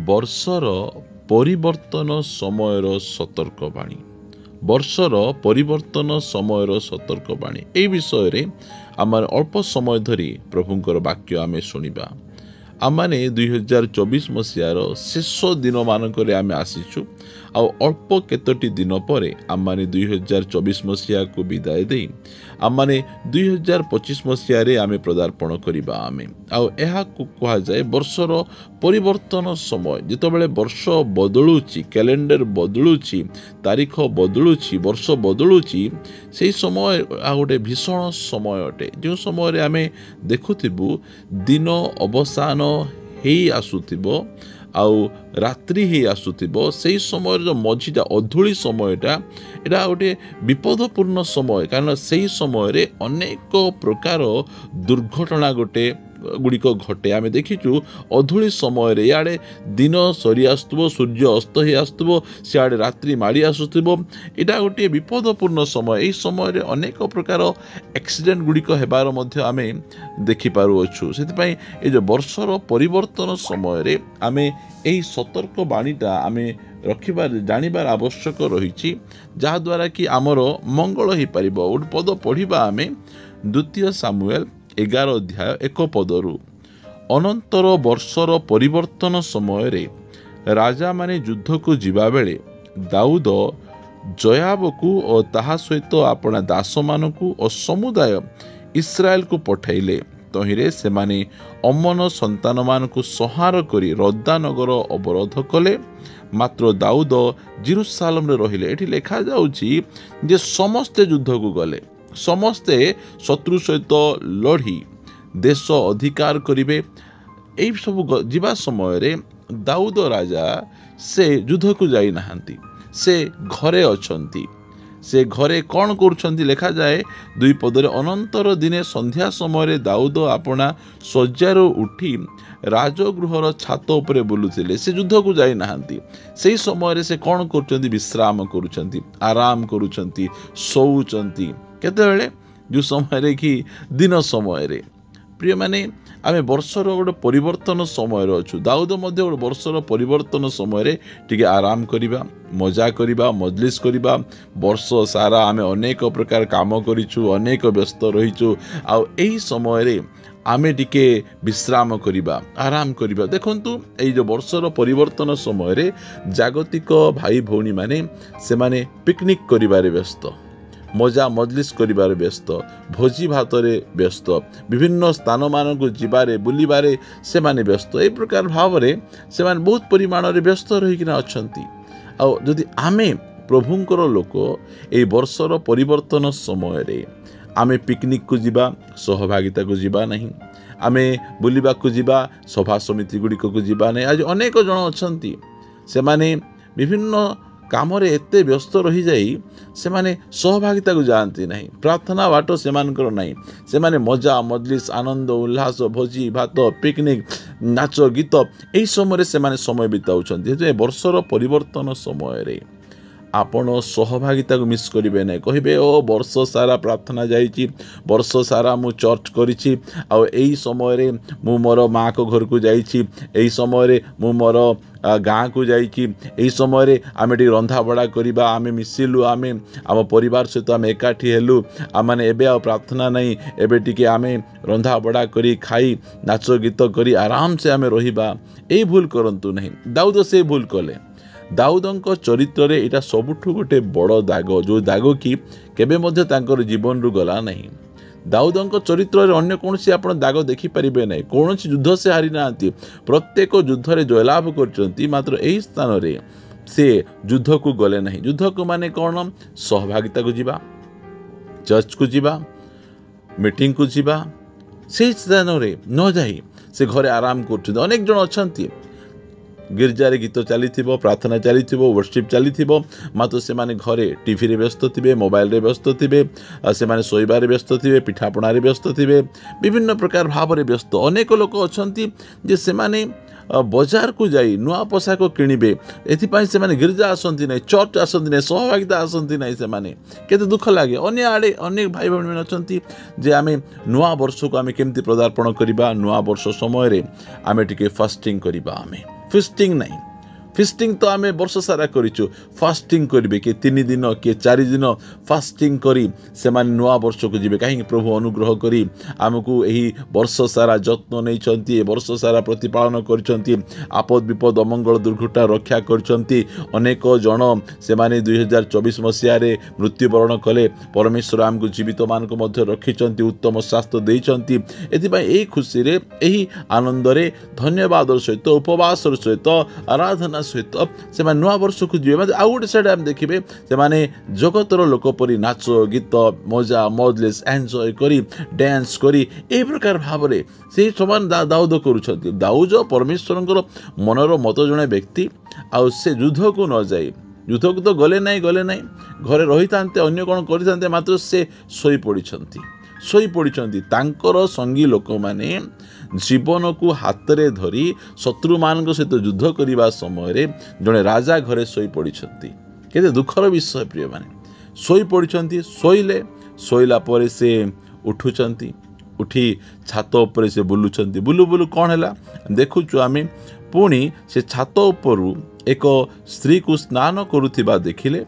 ବର୍ଷର ପରିବର୍ତ୍ତନ ସମୟର ସତର୍କବାଣୀ। ବର୍ଷର ପରିବର୍ତ୍ତନ ସମୟର ସତର୍କବାଣୀ ଏହି ବିଷୟରେ ଆମେ ଅଳ୍ପ ସମୟ ଧରି ପ୍ରଭୁଙ୍କର ବାକ୍ୟ ଆମେ ଶୁଣିବା। ଆମମାନେ 2024 ମସିହାର ଶେଷ ଦିନମାନଙ୍କରେ ଆମେ ଆସିଛୁ। ଆଉ ଅଳ୍ପ କେତୋଟି ଦିନ ପରେ ଆମମାନେ 2024 ମସିହାକୁ ବିଦାୟ ଦେଇ ଆମମାନେ 2025 ମସିହାରେ ଆମେ ପଦାର୍ପଣ କରିବା। ଆଉ ଏହାକୁ କୁହାଯାଏ ବର୍ଷର ପରିବର୍ତ୍ତନ ସମୟ। ଯେତେବେଳେ ବର୍ଷ ବଦଳୁଛି, କ୍ୟାଲେଣ୍ଡର ବଦଳୁଛି, ତାରିଖ ବଦଳୁଛି, ବର୍ଷ ବଦଳୁଛି, ସେହି ସମୟ ଆଉ ଗୋଟେ ଭୀଷଣ ସମୟ ଅଟେ। ଯେଉଁ ସମୟରେ ଆମେ ଦେଖୁଥିବୁ ଦିନ ଅବସାନ ହେଇ ଆସୁଥିବ ଆଉ ରାତ୍ରି ହେଇ ଆସୁଥିବ, ସେହି ସମୟରେ ଯେଉଁ ମଝିଟା ଅଧୂଳି ସମୟଟା, ଏଇଟା ଗୋଟେ ବିପଦପୂର୍ଣ୍ଣ ସମୟ। କାରଣ ସେହି ସମୟରେ ଅନେକ ପ୍ରକାର ଦୁର୍ଘଟଣା ଗୁଡ଼ିକ ଘଟେ। ଆମେ ଦେଖିଛୁ ଅଧୂଳି ସମୟରେ ଇଆଡ଼େ ଦିନ ସରି ଆସୁଥିବ, ସୂର୍ଯ୍ୟ ଅସ୍ତ ହେଇ ଆସୁଥିବ, ସିଆଡ଼େ ରାତ୍ରି ମାଡ଼ି ଆସୁଥିବ। ଏଇଟା ଗୋଟିଏ ବିପଦପୂର୍ଣ୍ଣ ସମୟ। ଏହି ସମୟରେ ଅନେକ ପ୍ରକାର ଆକ୍ସିଡେଣ୍ଟ ଗୁଡ଼ିକ ହେବାର ମଧ୍ୟ ଆମେ ଦେଖିପାରୁଅଛୁ। ସେଥିପାଇଁ ଏ ଯେଉଁ ବର୍ଷର ପରିବର୍ତ୍ତନ ସମୟରେ ଆମେ ଏହି ସତର୍କ ବାଣୀଟା ଆମେ ଜାଣିବାର ଆବଶ୍ୟକ ରହିଛି, ଯାହାଦ୍ୱାରା କି ଆମର ମଙ୍ଗଳ ହୋଇପାରିବ। ଗୋଟେ ପଦ ପଢ଼ିବା ଆମେ 2 ସାମୁଏଲ 11 ଅଧ୍ୟାୟ 1 ପଦରୁ। ଅନନ୍ତର ବର୍ଷର ପରିବର୍ତ୍ତନ ସମୟରେ ରାଜାମାନେ ଯୁଦ୍ଧକୁ ଯିବାବେଳେ ଦାଉଦ ଜୋଆବକୁ ଓ ତାହା ସହିତ ଆପଣା ଦାସମାନଙ୍କୁ ଓ ସମୁଦାୟ ଇସ୍ରାଏଲକୁ ପଠାଇଲେ। ତହିଁରେ ସେମାନେ ଅମନ ସନ୍ତାନମାନଙ୍କୁ ସଂହାର କରି ରଦ୍ଦା ନଗର ଅବରୋଧ କଲେ। ମାତ୍ର ଦାଉଦ ଜେରୁସାଲେମରେ ରହିଲେ। ଏଠି ଲେଖାଯାଉଛି ଯେ ସମସ୍ତେ ଯୁଦ୍ଧକୁ ଗଲେ, ସମସ୍ତେ ଶତ୍ରୁ ସହିତ ଲଢ଼ି ଦେଶ ଅଧିକାର କରିବେ। ଏହିସବୁ ଯିବା ସମୟରେ ଦାଉଦ ରାଜା ସେ ଯୁଦ୍ଧକୁ ଯାଇନାହାନ୍ତି, ସେ ଘରେ ଅଛନ୍ତି। ସେ ଘରେ କ'ଣ କରୁଛନ୍ତି ଲେଖାଯାଏ 2 ପଦରେ, ଅନନ୍ତର ଦିନେ ସନ୍ଧ୍ୟା ସମୟରେ ଦାଉଦ ଆପଣା ଶଯ୍ୟାରୁ ଉଠି ରାଜଗୃହର ଛାତ ଉପରେ ବୁଲୁଥିଲେ। ସେ ଯୁଦ୍ଧକୁ ଯାଇନାହାନ୍ତି। ସେହି ସମୟରେ ସେ କ'ଣ କରୁଛନ୍ତି? ବିଶ୍ରାମ କରୁଛନ୍ତି, ଆରାମ କରୁଛନ୍ତି, ଶୋଉଛନ୍ତି। କେତେବେଳେ? ଯେଉଁ ସମୟରେ କି ଦିନ ସମୟରେ। ପ୍ରିୟମାନେ, ଆମେ ବର୍ଷର ଗୋଟେ ପରିବର୍ତ୍ତନ ସମୟରେ ଅଛୁ। ଦାଉଦ ମଧ୍ୟ ଗୋଟେ ବର୍ଷର ପରିବର୍ତ୍ତନ ସମୟରେ ଟିକେ ଆରାମ କରିବା, ମଜା କରିବା, ମଜଲିସ୍ କରିବା। ବର୍ଷ ସାରା ଆମେ ଅନେକ ପ୍ରକାର କାମ କରିଛୁ, ଅନେକ ବ୍ୟସ୍ତ ରହିଛୁ। ଆଉ ଏହି ସମୟରେ ଆମେ ଟିକେ ବିଶ୍ରାମ କରିବା, ଆରାମ କରିବା। ଦେଖନ୍ତୁ, ଏଇ ଯେଉଁ ବର୍ଷର ପରିବର୍ତ୍ତନ ସମୟରେ ଜାଗତିକ ଭାଇ ଭଉଣୀମାନେ ସେମାନେ ପିକନିକ୍ କରିବାରେ ବ୍ୟସ୍ତ, ମଜା ମଜଲିସ୍ କରିବାରେ ବ୍ୟସ୍ତ, ଭୋଜି ଭାତରେ ବ୍ୟସ୍ତ, ବିଭିନ୍ନ ସ୍ଥାନମାନଙ୍କୁ ଯିବାରେ ବୁଲିବାରେ ସେମାନେ ବ୍ୟସ୍ତ। ଏହି ପ୍ରକାର ଭାବରେ ସେମାନେ ବହୁତ ପରିମାଣରେ ବ୍ୟସ୍ତ ରହିକିନା ଅଛନ୍ତି। ଆଉ ଯଦି ଆମେ ପ୍ରଭୁଙ୍କର ଲୋକ ଏହି ବର୍ଷର ପରିବର୍ତ୍ତନ ସମୟରେ ଆମେ ପିକନିକ୍କୁ ଯିବା, ସହଭାଗିତାକୁ ଯିବା ନାହିଁ, ଆମେ ବୁଲିବାକୁ ଯିବା, ସଭା ସମିତି ଗୁଡ଼ିକକୁ ଯିବା ନାହିଁ। ଆଜି ଅନେକ ଜଣ ଅଛନ୍ତି, ସେମାନେ ବିଭିନ୍ନ କାମରେ ଏତେ ବ୍ୟସ୍ତ ରହିଯାଇ ସେମାନେ ସହଭାଗିତାକୁ ଯାଆନ୍ତି ନାହିଁ। ପ୍ରାର୍ଥନା ବାଟ ସେମାନଙ୍କର ନାହିଁ। ସେମାନେ ମଜା ମଜଲିସ୍, ଆନନ୍ଦ ଉଲ୍ଲାସ, ଭୋଜି ଭାତ, ପିକନିକ୍, ନାଚ ଗୀତ, ଏହି ସମୟରେ ସେମାନେ ସମୟ ବିତାଉଛନ୍ତି। ସେଥିପାଇଁ ବର୍ଷର ପରିବର୍ତ୍ତନ ସମୟରେ ଆପଣ ସହଭାଗିତାକୁ ମିସ୍ କରିବେ ନାହିଁ। କହିବେ, ଓ ବର୍ଷ ସାରା ପ୍ରାର୍ଥନା ଯାଇଛି, ବର୍ଷ ସାରା ମୁଁ ଚର୍ଚ୍ଚ କରିଛି, ଆଉ ଏହି ସମୟରେ ମୁଁ ମୋର ମାଆଙ୍କ ଘରକୁ ଯାଇଛି, ଏହି ସମୟରେ ମୁଁ ମୋର ଗାଁକୁ ଯାଇଛି, ଏହି ସମୟରେ ଆମେ ଟିକେ ରନ୍ଧାବଢ଼ା କରିବା, ଆମେ ମିଶିଲୁ, ଆମେ ଆମ ପରିବାର ସହିତ ଆମେ ଏକାଠି ହେଲୁ, ଆମମାନେ ଏବେ ଆଉ ପ୍ରାର୍ଥନା ନାହିଁ, ଏବେ ଟିକେ ଆମେ ରନ୍ଧାବଢ଼ା କରି ଖାଇ ନାଚ ଗୀତ କରି ଆରାମସେ ଆମେ ରହିବା। ଏହି ଭୁଲ କରନ୍ତୁ ନାହିଁ। ଦାଉଦ ସେ ଭୁଲ କଲେ। ଦାଉଦଙ୍କ ଚରିତ୍ରରେ ଏଇଟା ସବୁଠୁ ଗୋଟେ ବଡ଼ ଦାଗ, ଯେଉଁ ଦାଗ କି କେବେ ମଧ୍ୟ ତାଙ୍କର ଜୀବନରୁ ଗଲା ନାହିଁ। ଦାଉଦଙ୍କ ଚରିତ୍ରରେ ଅନ୍ୟ କୌଣସି ଆପଣ ଦାଗ ଦେଖିପାରିବେ ନାହିଁ। କୌଣସି ଯୁଦ୍ଧ ସେ ହାରି ନାହାନ୍ତି, ପ୍ରତ୍ୟେକ ଯୁଦ୍ଧରେ ଜୟଲାଭ କରିଛନ୍ତି। ମାତ୍ର ଏହି ସ୍ଥାନରେ ସେ ଯୁଦ୍ଧକୁ ଗଲେ ନାହିଁ। ଯୁଦ୍ଧକୁ ମାନେ କ'ଣ? ସହଭାଗିତାକୁ ଯିବା, ଚର୍ଚ୍ଚକୁ ଯିବା, ମିଟିଂକୁ ଯିବା। ସେହି ସ୍ଥାନରେ ନ ଯାଇ ସେ ଘରେ ଆରାମ କରୁଛନ୍ତି। ଅନେକ ଜଣ ଅଛନ୍ତି, ଗିର୍ଜାରେ ଗୀତ ଚାଲିଥିବ, ପ୍ରାର୍ଥନା ଚାଲିଥିବ, ୱର୍ସିପ୍ ଚାଲିଥିବ, ମାତ୍ର ସେମାନେ ଘରେ ଟିଭିରେ ବ୍ୟସ୍ତ ଥିବେ, ମୋବାଇଲରେ ବ୍ୟସ୍ତ ଥିବେ, ସେମାନେ ଶୋଇବାରେ ବ୍ୟସ୍ତ ଥିବେ, ପିଠାପଣାରେ ବ୍ୟସ୍ତ ଥିବେ, ବିଭିନ୍ନ ପ୍ରକାର ଭାବରେ ବ୍ୟସ୍ତ। ଅନେକ ଲୋକ ଅଛନ୍ତି ଯେ ସେମାନେ ବଜାରକୁ ଯାଇ ନୂଆ ପୋଷାକ କିଣିବେ, ଏଥିପାଇଁ ସେମାନେ ଗିର୍ଜା ଆସନ୍ତି ନାହିଁ, ଚର୍ଚ୍ଚ ଆସନ୍ତି ନାହିଁ, ସହଭାଗିତା ଆସନ୍ତି ନାହିଁ। ସେମାନେ କେତେ ଦୁଃଖ ଲାଗେ। ଅନ୍ୟ ଆଡ଼େ ଅନେକ ଭାଇ ଭଉଣୀମାନେ ଅଛନ୍ତି ଯେ ଆମେ ନୂଆ ବର୍ଷକୁ ଆମେ କେମିତି ପଦାର୍ପଣ କରିବା, ନୂଆ ବର୍ଷ ସମୟରେ ଆମେ ଟିକେ ଫାଷ୍ଟିଂ କରିବା, ଫିଷ୍ଟିଂ ନାହିଁ। ଫିଷ୍ଟିଂ ତ ଆମେ ବର୍ଷ ସାରା କରିଛୁ। ଫାଷ୍ଟିଂ କରିବେ, କିଏ 3 ଦିନ କିଏ 4 ଦିନ ଫାଷ୍ଟିଂ କରି ସେମାନେ ନୂଆ ବର୍ଷକୁ ଯିବେ। କାହିଁକି? ପ୍ରଭୁ ଅନୁଗ୍ରହ କରି ଆମକୁ ଏହି ବର୍ଷ ସାରା ଯତ୍ନ ନେଇଛନ୍ତି, ଏ ବର୍ଷ ସାରା ପ୍ରତିପାଳନ କରିଛନ୍ତି, ଆପଦ ବିପଦ ଅମଙ୍ଗଳ ଦୁର୍ଘଟଣା ରକ୍ଷା କରିଛନ୍ତି। ଅନେକ ଜଣ ସେମାନେ 2024 ମସିହାରେ ମୃତ୍ୟୁବରଣ କଲେ। ପରମେଶ୍ୱର ଆମକୁ ଜୀବିତମାନଙ୍କୁ ମଧ୍ୟ ରଖିଛନ୍ତି, ଉତ୍ତମ ସ୍ୱାସ୍ଥ୍ୟ ଦେଇଛନ୍ତି। ଏଥିପାଇଁ ଏହି ଖୁସିରେ, ଏହି ଆନନ୍ଦରେ, ଧନ୍ୟବାଦର ସହିତ, ଉପବାସର ସହିତ, ଆରାଧନା ସହିତ ସେମାନେ ନୂଆ ବର୍ଷକୁ ଯିବେ। ଆଉ ଗୋଟେ ସାଇଡ୍ ଆମେ ଦେଖିବେ, ସେମାନେ ଜଗତର ଲୋକ ପରି ନାଚ ଗୀତ ମଜା ମଜଲିସ୍ ଏନ୍ଜୟ କରି ଡ୍ୟାନ୍ସ କରି ଏହି ପ୍ରକାର ଭାବରେ ସେହି ସମାନ ଦାଉଦ କରୁଛନ୍ତି। ଦାଉଦ ପରମେଶ୍ୱରଙ୍କର ମନର ମତ ଜଣେ ବ୍ୟକ୍ତି। ଆଉ ସେ ଯୁଦ୍ଧକୁ ନ ଯାଇ, ଯୁଦ୍ଧକୁ ତ ଗଲେ ନାହିଁ ଘରେ ରହିଥାନ୍ତେ, ଅନ୍ୟ କ'ଣ କରିଥାନ୍ତେ, ମାତ୍ର ସେ ଶୋଇପଡ଼ିଛନ୍ତି। ତାଙ୍କର ସଙ୍ଗୀ ଲୋକମାନେ ଜୀବନକୁ ହାତରେ ଧରି ଶତ୍ରୁମାନଙ୍କ ସହିତ ଯୁଦ୍ଧ କରିବା ସମୟରେ ଜଣେ ରାଜା ଘରେ ଶୋଇପଡ଼ିଛନ୍ତି। କେତେ ଦୁଃଖର ବିଷୟ ପ୍ରିୟମାନେ। ଶୋଇପଡ଼ିଛନ୍ତି, ଶୋଇଲା ପରେ ସେ ଉଠୁଛନ୍ତି, ଉଠି ଛାତ ଉପରେ ସେ ବୁଲୁଛନ୍ତି। ବୁଲୁ କ'ଣ ହେଲା ଦେଖୁଛୁ ଆମେ। ପୁଣି ସେ ଛାତ ଉପରୁ ଏକ ସ୍ତ୍ରୀକୁ ସ୍ନାନ କରୁଥିବା ଦେଖିଲେ।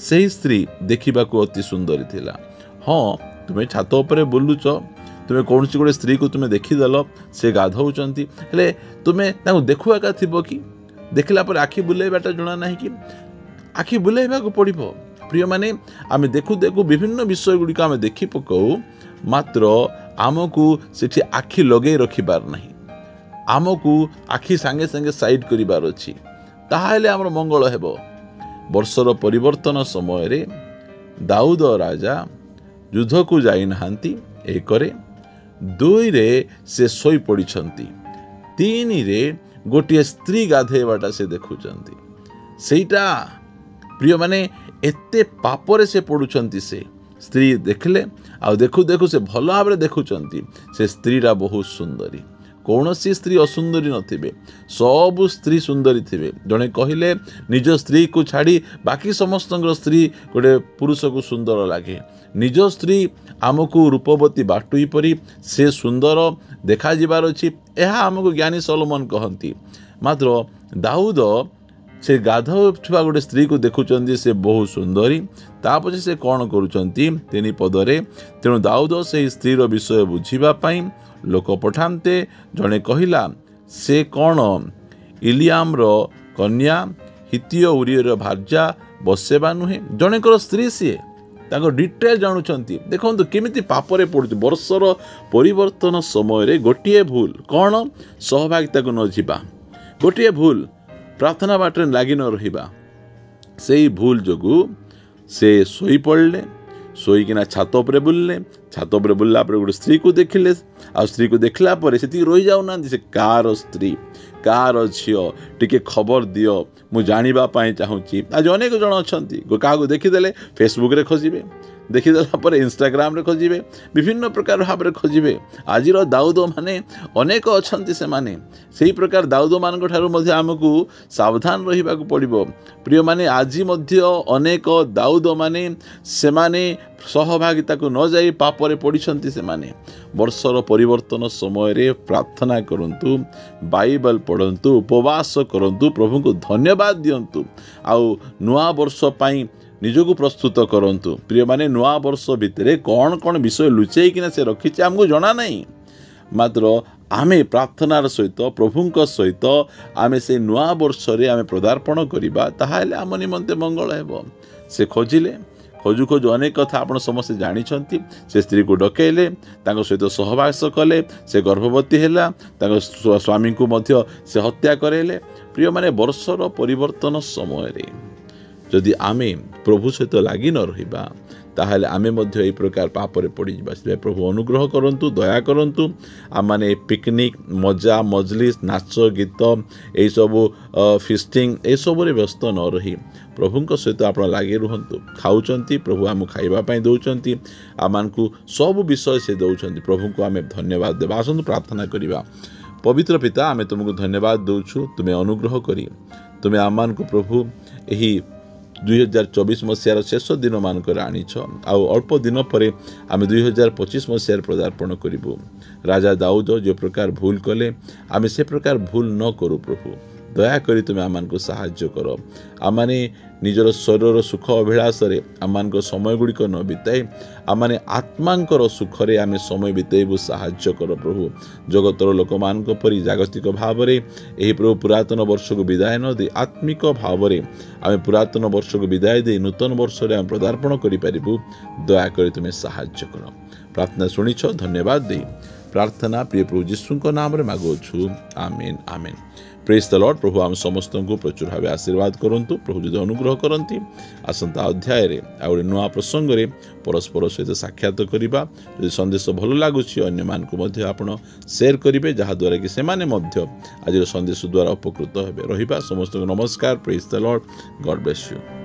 ସେହି ସ୍ତ୍ରୀ ଦେଖିବାକୁ ଅତି ସୁନ୍ଦରୀ ଥିଲା। ହଁ, ତୁମେ ଛାତ ଉପରେ ବୁଲୁଛ, ତୁମେ କୌଣସି ଗୋଟେ ସ୍ତ୍ରୀକୁ ତୁମେ ଦେଖିଦେଲ, ସେ ଗାଧଉଛନ୍ତି, ହେଲେ ତୁମେ ତାଙ୍କୁ ଦେଖୁ ଏକା ଥିବ କି? ଦେଖିଲା ପରେ ଆଖି ବୁଲେଇବାଟା ଜଣା ନାହିଁ କି? ଆଖି ବୁଲେଇବାକୁ ପଡ଼ିବ ପ୍ରିୟମାନେ। ଆମେ ଦେଖୁ ବିଭିନ୍ନ ବିଷୟ ଗୁଡ଼ିକ ଆମେ ଦେଖି ପକାଉ, ମାତ୍ର ଆମକୁ ସେଠି ଆଖି ଲଗେଇ ରଖିବାର ନାହିଁ। ଆମକୁ ଆଖି ସାଙ୍ଗେ ସାଇଡ୍ କରିବାର ଅଛି, ତାହେଲେ ଆମର ମଙ୍ଗଳ ହେବ। ବର୍ଷର ପରିବର୍ତ୍ତନ ସମୟରେ ଦାଉଦ ରାଜା ଯୁଦ୍ଧକୁ ଯାଇନାହାନ୍ତି। 1ରେ, 2ରେ ସେ ଶୋଇପଡ଼ିଛନ୍ତି, 3ରେ ଗୋଟିଏ ସ୍ତ୍ରୀ ଗାଧେଇବାଟା ସେ ଦେଖୁଛନ୍ତି। ସେଇଟା ପ୍ରିୟମାନେ ଏତେ ପାପରେ ସେ ପଡ଼ୁଛନ୍ତି। ସେ ସ୍ତ୍ରୀ ଦେଖିଲେ, ଆଉ ଦେଖୁ ସେ ଭଲ ଭାବରେ ଦେଖୁଛନ୍ତି। ସେ ସ୍ତ୍ରୀଟା ବହୁତ ସୁନ୍ଦରୀ। କୌଣସି ସ୍ତ୍ରୀ ଅସୁନ୍ଦରୀ ନଥିବେ, ସବୁ ସ୍ତ୍ରୀ ସୁନ୍ଦରୀ ଥିବେ। ଜଣେ କହିଲେ ନିଜ ସ୍ତ୍ରୀକୁ ଛାଡ଼ି ବାକି ସମସ୍ତଙ୍କର ସ୍ତ୍ରୀ ଗୋଟେ ପୁରୁଷକୁ ସୁନ୍ଦର ଲାଗେ। ନିଜ ସ୍ତ୍ରୀ ଆମକୁ ରୂପବତୀ ବାଟୁଇ ପରି ସେ ସୁନ୍ଦର ଦେଖାଯିବାର ଅଛି, ଏହା ଆମକୁ ଜ୍ଞାନୀ ସଲୋମନ କହନ୍ତି। ମାତ୍ର ଦାଉଦ ସେ ଗାଧଉଥିବା ଗୋଟେ ସ୍ତ୍ରୀକୁ ଦେଖୁଛନ୍ତି, ସେ ବହୁତ ସୁନ୍ଦରୀ। ତାପରେ ସେ କ'ଣ କରୁଛନ୍ତି? 3 ପଦରେ, ତେଣୁ ଦାଉଦ ସେହି ସ୍ତ୍ରୀର ବିଷୟ ବୁଝିବା ପାଇଁ ଲୋକ ପଠାନ୍ତେ। ଜଣେ କହିଲା, ସେ କ'ଣ ଇଲିଆମର କନ୍ୟା, ହିତୀୟ ଉରିୟର ଭାର୍ଯ୍ୟା ବତ୍ସେବା ନୁହେଁ? ଜଣେଙ୍କର ସ୍ତ୍ରୀ ସିଏ। ତାଙ୍କ ଡିଟେଲ ଜାଣୁଛନ୍ତି। ଦେଖନ୍ତୁ କେମିତି ପାପରେ ପଡ଼ୁଛି। ବର୍ଷର ପରିବର୍ତ୍ତନ ସମୟରେ ଗୋଟିଏ ଭୁଲ କ'ଣ? ସହଭାଗିତାକୁ ନ ଯିବା, ଗୋଟିଏ ଭୁଲ ପ୍ରାର୍ଥନା ବାଟରେ ଲାଗି ନ ରହିବା। ସେଇ ଭୁଲ ଯୋଗୁଁ ସେ ଶୋଇପଡ଼ିଲେ, ଶୋଇକିନା ଛାତ ଉପରେ ବୁଲିଲେ। ଛାତ ଉପରେ ବୁଲିଲା ପରେ ଗୋଟେ ସ୍ତ୍ରୀକୁ ଦେଖିଲେ, ଆଉ ସ୍ତ୍ରୀକୁ ଦେଖିଲା ପରେ ସେତିକି ରହିଯାଉନାହାନ୍ତି। ସେ କାହାର ସ୍ତ୍ରୀ, କାହାର ଝିଅ, ଟିକେ ଖବର ଦିଅ, ମୁଁ ଜାଣିବା ପାଇଁ ଚାହୁଁଛି। ଆଜି ଅନେକ ଜଣ ଅଛନ୍ତି, କାହାକୁ ଦେଖିଦେଲେ ଫେସବୁକ୍ରେ ଖୋଜିବେ, ଦେଖିଦେଲା ପରେ ଇନଷ୍ଟାଗ୍ରାମରେ ଖୋଜିବେ, ବିଭିନ୍ନ ପ୍ରକାର ଭାବରେ ଖୋଜିବେ। ଆଜିର ଦାଉଦମାନେ ଅନେକ ଅଛନ୍ତି। ସେମାନେ ସେହି ପ୍ରକାର ଦାଉଦମାନଙ୍କ ଠାରୁ ମଧ୍ୟ ଆମକୁ ସାବଧାନ ରହିବାକୁ ପଡ଼ିବ ପ୍ରିୟମାନେ। ଆଜି ମଧ୍ୟ ଅନେକ ଦାଉଦମାନେ ସେମାନେ ସହଭାଗିତାକୁ ନ ଯାଇ ପାପରେ ପଡ଼ିଛନ୍ତି। ସେମାନେ ବର୍ଷର ପରିବର୍ତ୍ତନ ସମୟରେ ପ୍ରାର୍ଥନା କରନ୍ତୁ, ବାଇବଲ ପଢ଼ନ୍ତୁ, ଉପବାସ କରନ୍ତୁ, ପ୍ରଭୁଙ୍କୁ ଧନ୍ୟବାଦ ଦିଅନ୍ତୁ, ଆଉ ନୂଆ ବର୍ଷ ପାଇଁ ନିଜକୁ ପ୍ରସ୍ତୁତ କରନ୍ତୁ। ପ୍ରିୟମାନେ, ନୂଆ ବର୍ଷ ଭିତରେ କ'ଣ ବିଷୟ ଲୁଚେଇକିନା ସେ ରଖିଛି ଆମକୁ ଜଣା ନାହିଁ। ମାତ୍ର ଆମେ ପ୍ରାର୍ଥନାର ସହିତ, ପ୍ରଭୁଙ୍କ ସହିତ ଆମେ ସେ ନୂଆ ବର୍ଷରେ ଆମେ ପଦାର୍ପଣ କରିବା, ତାହେଲେ ଆମ ନିମନ୍ତେ ମଙ୍ଗଳ ହେବ। ସେ ଖୋଜିଲେ, ଖୋଜୁ ଅନେକ କଥା ଆପଣ ସମସ୍ତେ ଜାଣିଛନ୍ତି। ସେ ସ୍ତ୍ରୀକୁ ଡକେଇଲେ, ତାଙ୍କ ସହିତ ସହବାସ କଲେ, ସେ ଗର୍ଭବତୀ ହେଲା, ତାଙ୍କ ସ୍ୱାମୀଙ୍କୁ ମଧ୍ୟ ସେ ହତ୍ୟା କରାଇଲେ। ପ୍ରିୟମାନେ, ବର୍ଷର ପରିବର୍ତ୍ତନ ସମୟରେ ଯଦି ଆମେ ପ୍ରଭୁ ସହିତ ଲାଗି ନ ରହିବା, ତାହେଲେ ଆମେ ମଧ୍ୟ ଏହି ପ୍ରକାର ପାପରେ ପଡ଼ିଯିବା। ସେଥିପାଇଁ ପ୍ରଭୁ ଅନୁଗ୍ରହ କରନ୍ତୁ, ଦୟା କରନ୍ତୁ। ଆମମାନେ ପିକନିକ୍, ମଜା ମଜଲିସ୍, ନାଚ ଗୀତ, ଏହିସବୁ ଫିଷ୍ଟିଂ, ଏସବୁରେ ବ୍ୟସ୍ତ ନ ରହି ପ୍ରଭୁଙ୍କ ସହିତ ଆପଣ ଲାଗି ରୁହନ୍ତୁ। ଖାଉଛନ୍ତି, ପ୍ରଭୁ ଆମକୁ ଖାଇବା ପାଇଁ ଦେଉଛନ୍ତି, ଆମମାନଙ୍କୁ ସବୁ ବିଷୟ ସେ ଦେଉଛନ୍ତି। ପ୍ରଭୁଙ୍କୁ ଆମେ ଧନ୍ୟବାଦ ଦେବା। ଆସନ୍ତୁ ପ୍ରାର୍ଥନା କରିବା। ପବିତ୍ର ପିତା, ଆମେ ତୁମକୁ ଧନ୍ୟବାଦ ଦେଉଛୁ। ତୁମେ ଅନୁଗ୍ରହ କରି ତୁମେ ଆମମାନଙ୍କୁ ପ୍ରଭୁ ଏହି 2024 ମସିହାର ଶେଷ ଦିନମାନଙ୍କରେ ଆଣିଛ, ଆଉ ଅଳ୍ପ ଦିନ ପରେ ଆମେ 2025 ମସିହାରେ ପଦାର୍ପଣ କରିବୁ। ରାଜା ଦାଉଦ ଯେଉଁ ପ୍ରକାର ଭୁଲ କଲେ, ଆମେ ସେ ପ୍ରକାର ଭୁଲ ନ କରୁ ପ୍ରଭୁ। ଦୟାକରି ତୁମେ ଆମମାନଙ୍କୁ ସାହାଯ୍ୟ କର। ଆମମାନେ ନିଜର ଶରୀରର ସୁଖ ଅଭିଳାଷରେ ଆମମାନଙ୍କ ସମୟ ଗୁଡ଼ିକ ନ ବିତାଇ ଆମମାନେ ଆତ୍ମାଙ୍କର ସୁଖରେ ଆମେ ସମୟ ବିତାଇବୁ ସାହାଯ୍ୟ କର ପ୍ରଭୁ। ଜଗତର ଲୋକମାନଙ୍କ ପରି ଜାଗତିକ ଭାବରେ ଏହି ପ୍ରଭୁ ପୁରାତନ ବର୍ଷକୁ ବିଦାୟ ନ ଦେଇ ଆତ୍ମିକ ଭାବରେ ଆମେ ପୁରାତନ ବର୍ଷକୁ ବିଦାୟ ଦେଇ ନୂତନ ବର୍ଷରେ ଆମେ ପଦାର୍ପଣ କରିପାରିବୁ। ଦୟାକରି ତୁମେ ସାହାଯ୍ୟ କର। ପ୍ରାର୍ଥନା ଶୁଣିଛ, ଧନ୍ୟବାଦ ଦେଇ ପ୍ରାର୍ଥନା ପ୍ରିୟ ପ୍ରଭୁ ଯୀଶୁଙ୍କ ନାମରେ ମାଗୁଅଛୁ, ଆମେନ୍ ଆମେନ୍। ପ୍ରେଜ୍ ଦ ଲର୍ଡ। ପ୍ରଭୁ ଆମ ସମସ୍ତଙ୍କୁ ପ୍ରଚୁର ଭାବେ ଆଶୀର୍ବାଦ କରନ୍ତୁ। ପ୍ରଭୁ ଯଦି ଅନୁଗ୍ରହ କରନ୍ତି ଆସନ୍ତା ଅଧ୍ୟାୟରେ ଆଉ ଗୋଟେ ନୂଆ ପ୍ରସଙ୍ଗରେ ପରସ୍ପର ସହିତ ସାକ୍ଷାତ କରିବା। ଯଦି ସନ୍ଦେଶ ଭଲ ଲାଗୁଛି ଅନ୍ୟମାନଙ୍କୁ ମଧ୍ୟ ଆପଣ ସେୟାର କରିବେ, ଯାହାଦ୍ୱାରା କି ସେମାନେ ମଧ୍ୟ ଆଜିର ସନ୍ଦେଶ ଦ୍ୱାରା ଉପକୃତ ହେବେ। ରହିବା ସମସ୍ତଙ୍କୁ ନମସ୍କାର। Praise the Lord. God bless you.